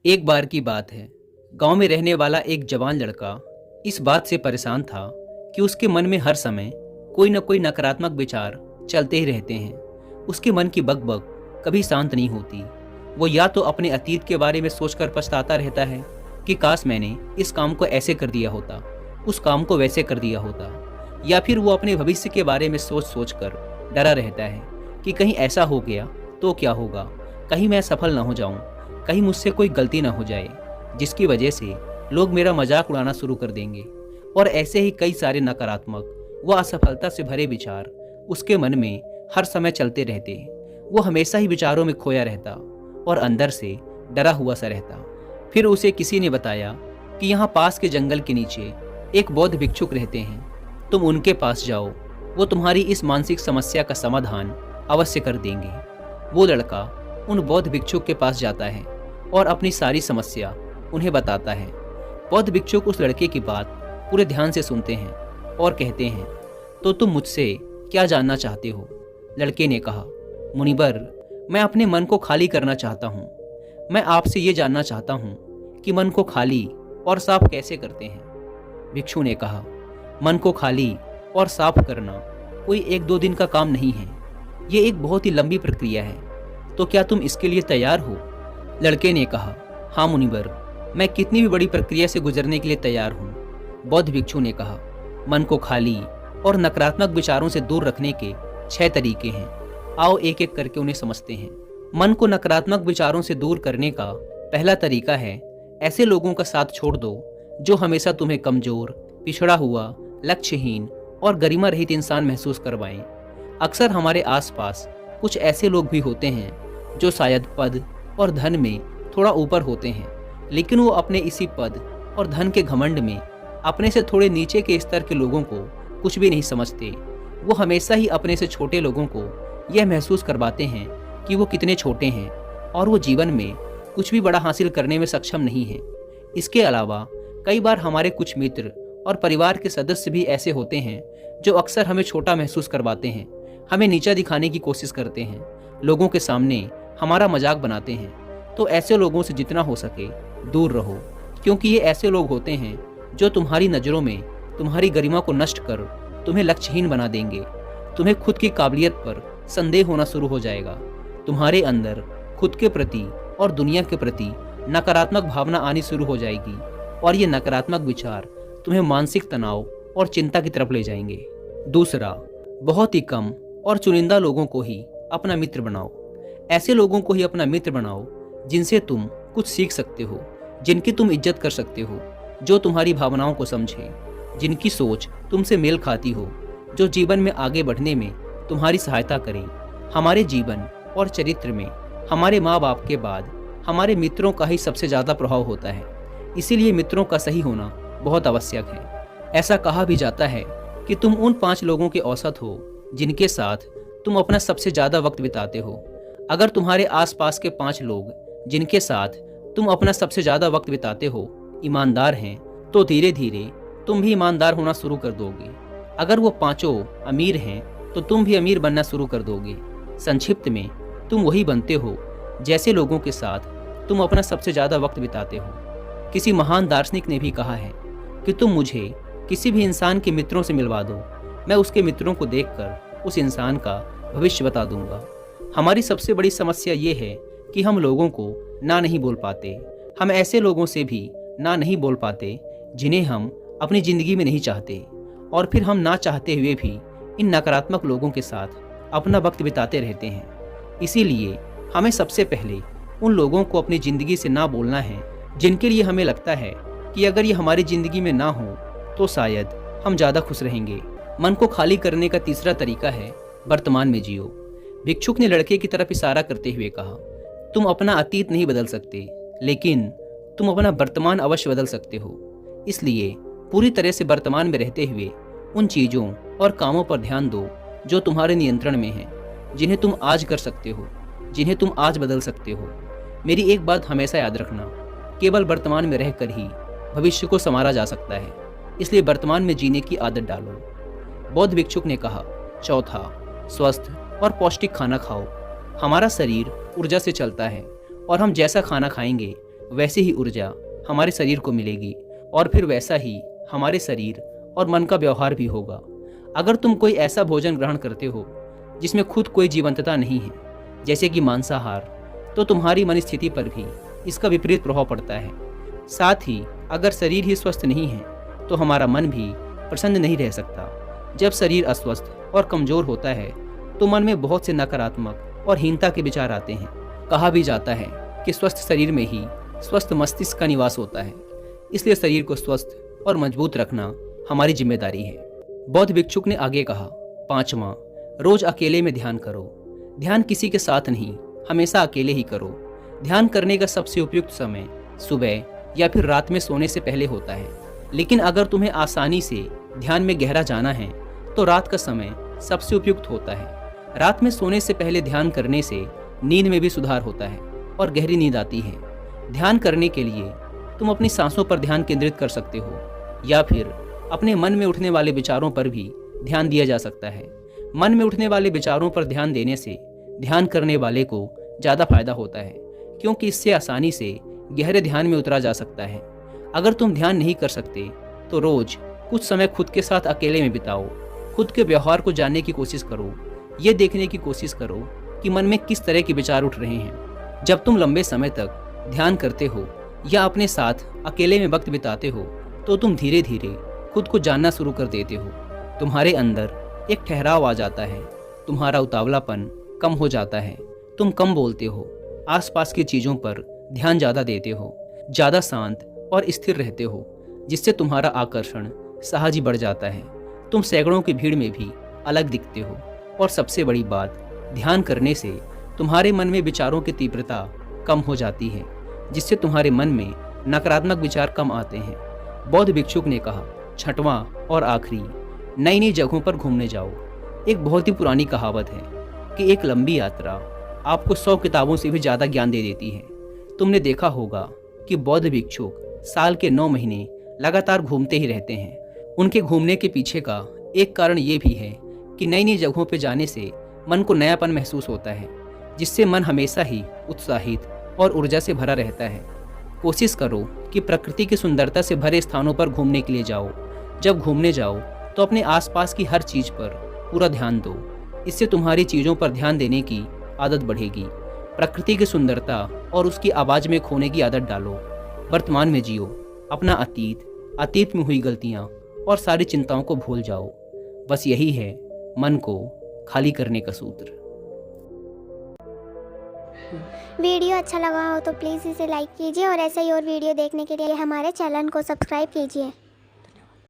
एक बार की बात है। गांव में रहने वाला एक जवान लड़का इस बात से परेशान था कि उसके मन में हर समय कोई न कोई नकारात्मक विचार चलते ही रहते हैं। उसके मन की बकबक कभी शांत नहीं होती। वो या तो अपने अतीत के बारे में सोचकर पछताता रहता है कि काश मैंने इस काम को ऐसे कर दिया होता, उस काम को वैसे कर दिया होता, या फिर वो अपने भविष्य के बारे में सोच सोच कर डरा रहता है कि कहीं ऐसा हो गया तो क्या होगा, कहीं मैं सफल ना हो जाऊं, कहीं मुझसे कोई गलती ना हो जाए जिसकी वजह से लोग मेरा मजाक उड़ाना शुरू कर देंगे। और ऐसे ही कई सारे नकारात्मक व असफलता से भरे विचार उसके मन में हर समय चलते रहते। वो हमेशा ही विचारों में खोया रहता और अंदर से डरा हुआ सा रहता। फिर उसे किसी ने बताया कि यहाँ पास के जंगल के नीचे एक बौद्ध भिक्षुक रहते हैं, तुम उनके पास जाओ, वो तुम्हारी इस मानसिक समस्या का समाधान अवश्य कर देंगे। वो लड़का उन बौद्ध भिक्षुक के पास जाता है और अपनी सारी समस्या उन्हें बताता है। बौद्ध भिक्षुक उस लड़के की बात पूरे ध्यान से सुनते हैं और कहते हैं, तो तुम मुझसे क्या जानना चाहते हो? लड़के ने कहा, मुनिवर, मैं अपने मन को खाली करना चाहता हूँ। मैं आपसे ये जानना चाहता हूँ कि मन को खाली और साफ कैसे करते हैं? भिक्षु ने कहा, मन को खाली और साफ करना कोई एक दो दिन का काम नहीं है, ये एक बहुत ही लंबी प्रक्रिया है। तो क्या तुम इसके लिए तैयार हो? लड़के ने कहा, हाँ मुनिवर, मैं कितनी भी बड़ी प्रक्रिया से गुजरने के लिए तैयार हूँ। बौद्ध भिक्षु ने कहा, मन को खाली और नकारात्मक विचारों से दूर रखने के 6 तरीके हैं। आओ एक एक करके उन्हें समझते हैं। मन को नकारात्मक विचारों से दूर करने का पहला तरीका है, ऐसे लोगों का साथ छोड़ दो जो हमेशा तुम्हें कमजोर, पिछड़ा हुआ, लक्ष्यहीन और गरिमा रहित इंसान महसूस करवाएं। अक्सर हमारे आसपास कुछ ऐसे लोग भी होते हैं जो शायद पद और धन में थोड़ा ऊपर होते हैं, लेकिन वो अपने इसी पद और धन के घमंड में अपने से थोड़े नीचे के स्तर के लोगों को कुछ भी नहीं समझते। वो हमेशा ही अपने से छोटे लोगों को यह महसूस करवाते हैं कि वो कितने छोटे हैं और वो जीवन में कुछ भी बड़ा हासिल करने में सक्षम नहीं है। इसके अलावा कई बार हमारे कुछ मित्र और परिवार के सदस्य भी ऐसे होते हैं जो अक्सर हमें छोटा महसूस करवाते हैं, हमें नीचा दिखाने की कोशिश करते हैं, लोगों के सामने हमारा मजाक बनाते हैं। तो ऐसे लोगों से जितना हो सके दूर रहो, क्योंकि ये ऐसे लोग होते हैं जो तुम्हारी नज़रों में तुम्हारी गरिमा को नष्ट कर तुम्हें लक्ष्यहीन बना देंगे। तुम्हें खुद की काबिलियत पर संदेह होना शुरू हो जाएगा। तुम्हारे अंदर खुद के प्रति और दुनिया के प्रति नकारात्मक भावना आनी शुरू हो जाएगी और ये नकारात्मक विचार तुम्हें मानसिक तनाव और चिंता की तरफ ले जाएंगे। दूसरा, बहुत ही कम और चुनिंदा लोगों को ही अपना मित्र बनाओ। ऐसे लोगों को ही अपना मित्र बनाओ जिनसे तुम कुछ सीख सकते हो, जिनकी तुम इज्जत कर सकते हो, जो तुम्हारी भावनाओं को समझे, जिनकी सोच तुमसे मेल खाती हो, जो जीवन में आगे बढ़ने में तुम्हारी सहायता करें। हमारे जीवन और चरित्र में हमारे माँ बाप के बाद हमारे मित्रों का ही सबसे ज़्यादा प्रभाव होता है। इसीलिए मित्रों का सही होना बहुत आवश्यक है। ऐसा कहा भी जाता है कि तुम उन 5 लोगों के औसत हो जिनके साथ तुम अपना सबसे ज़्यादा वक्त बिताते हो। अगर तुम्हारे आसपास के 5 लोग जिनके साथ तुम अपना सबसे ज़्यादा वक्त बिताते हो ईमानदार हैं, तो धीरे धीरे तुम भी ईमानदार होना शुरू कर दोगे। अगर वो 5 अमीर हैं तो तुम भी अमीर बनना शुरू कर दोगे। संक्षिप्त में, तुम वही बनते हो जैसे लोगों के साथ तुम अपना सबसे ज़्यादा वक्त बिताते हो। किसी महान दार्शनिक ने भी कहा है कि तुम मुझे किसी भी इंसान के मित्रों से मिलवा दो, मैं उसके मित्रों को देखकर उस इंसान का भविष्य बता दूंगा। हमारी सबसे बड़ी समस्या ये है कि हम लोगों को ना नहीं बोल पाते। हम ऐसे लोगों से भी ना नहीं बोल पाते जिन्हें हम अपनी ज़िंदगी में नहीं चाहते, और फिर हम ना चाहते हुए भी इन नकारात्मक लोगों के साथ अपना वक्त बिताते रहते हैं। इसीलिए हमें सबसे पहले उन लोगों को अपनी ज़िंदगी से ना बोलना है जिनके लिए हमें लगता है कि अगर ये हमारी ज़िंदगी में ना हो तो शायद हम ज़्यादा खुश रहेंगे। मन को खाली करने का तीसरा तरीका है, वर्तमान में जियो। भिक्षुक ने लड़के की तरफ इशारा करते हुए कहा, तुम अपना अतीत नहीं बदल सकते, लेकिन तुम अपना वर्तमान अवश्य बदल सकते हो। इसलिए पूरी तरह से वर्तमान में रहते हुए उन चीज़ों और कामों पर ध्यान दो जो तुम्हारे नियंत्रण में हैं, जिन्हें तुम आज कर सकते हो, जिन्हें तुम आज बदल सकते हो। मेरी एक बात हमेशा याद रखना, केवल वर्तमान में रहकर ही भविष्य को संवारा जा सकता है। इसलिए वर्तमान में जीने की आदत डालो। बौद्ध भिक्षुक ने कहा, चौथा, स्वस्थ और पौष्टिक खाना खाओ। हमारा शरीर ऊर्जा से चलता है और हम जैसा खाना खाएंगे वैसी ही ऊर्जा हमारे शरीर को मिलेगी और फिर वैसा ही हमारे शरीर और मन का व्यवहार भी होगा। अगर तुम कोई ऐसा भोजन ग्रहण करते हो जिसमें खुद कोई जीवंतता नहीं है, जैसे कि मांसाहार, तो तुम्हारी मन स्थिति पर भी इसका विपरीत प्रभाव पड़ता है। साथ ही अगर शरीर ही स्वस्थ नहीं है तो हमारा मन भी प्रसन्न नहीं रह सकता। जब शरीर अस्वस्थ और कमजोर होता है तो मन में बहुत से नकारात्मक और हीनता के विचार आते हैं। कहा भी जाता है कि स्वस्थ शरीर में ही स्वस्थ मस्तिष्क का निवास होता है, इसलिए शरीर को स्वस्थ और मजबूत रखना हमारी जिम्मेदारी है। बौद्ध भिक्षुक ने आगे कहा, 5वां, रोज अकेले में ध्यान करो। ध्यान किसी के साथ नहीं, हमेशा अकेले ही करो। ध्यान करने का सबसे उपयुक्त समय सुबह या फिर रात में सोने से पहले होता है, लेकिन अगर तुम्हें आसानी से ध्यान में गहरा जाना है तो रात का समय सबसे उपयुक्त होता है। रात में सोने से पहले ध्यान करने से नींद में भी सुधार होता है और गहरी नींद आती है। ध्यान करने के लिए तुम अपनी सांसों पर ध्यान केंद्रित कर सकते हो या फिर अपने मन में उठने वाले विचारों पर भी ध्यान दिया जा सकता है। मन में उठने वाले विचारों पर ध्यान देने से ध्यान करने वाले को ज़्यादा फायदा होता है, क्योंकि इससे आसानी से गहरे ध्यान में उतरा जा सकता है। अगर तुम ध्यान नहीं कर सकते तो रोज कुछ समय खुद के साथ अकेले में बिताओ। खुद के व्यवहार को जानने की कोशिश करो। ये देखने की कोशिश करो कि मन में किस तरह के विचार उठ रहे हैं। जब तुम लंबे समय तक ध्यान करते हो या अपने साथ अकेले में वक्त बिताते हो तो तुम धीरे धीरे खुद को जानना शुरू कर देते हो। तुम्हारे अंदर एक ठहराव आ जाता है, तुम्हारा उतावलापन कम हो जाता है, तुम कम बोलते हो, आसपास की चीज़ों पर ध्यान ज़्यादा देते हो, ज़्यादा शांत और स्थिर रहते हो, जिससे तुम्हारा आकर्षण सहज ही बढ़ जाता है। तुम सैकड़ों की भीड़ में भी अलग दिखते हो और सबसे बड़ी बात, ध्यान करने से तुम्हारे मन में विचारों की तीव्रता कम हो जाती है, जिससे तुम्हारे मन में नकारात्मक विचार कम आते हैं। बौद्ध भिक्षुक ने कहा, 6वां और आखिरी, नई नई जगहों पर घूमने जाओ। एक बहुत ही पुरानी कहावत है कि एक लंबी यात्रा आपको 100 किताबों से भी ज़्यादा ज्ञान दे देती है। तुमने देखा होगा कि बौद्ध भिक्षुक साल के 9 महीने लगातार घूमते ही रहते हैं। उनके घूमने के पीछे का एक कारण ये भी है कि नई नई जगहों पर जाने से मन को नयापन महसूस होता है, जिससे मन हमेशा ही उत्साहित और ऊर्जा से भरा रहता है। कोशिश करो कि प्रकृति की सुंदरता से भरे स्थानों पर घूमने के लिए जाओ। जब घूमने जाओ तो अपने आसपास की हर चीज़ पर पूरा ध्यान दो। इससे तुम्हारी चीज़ों पर ध्यान देने की आदत बढ़ेगी। प्रकृति की सुंदरता और उसकी आवाज़ में खोने की आदत डालो। वर्तमान में जियो। अपना अतीत में हुई गलतियाँ और सारी चिंताओं को भूल जाओ। बस यही है मन को खाली करने का सूत्र। वीडियो अच्छा लगा हो तो प्लीज़ इसे लाइक कीजिए और ऐसे ही और वीडियो देखने के लिए हमारे चैनल को सब्सक्राइब कीजिए।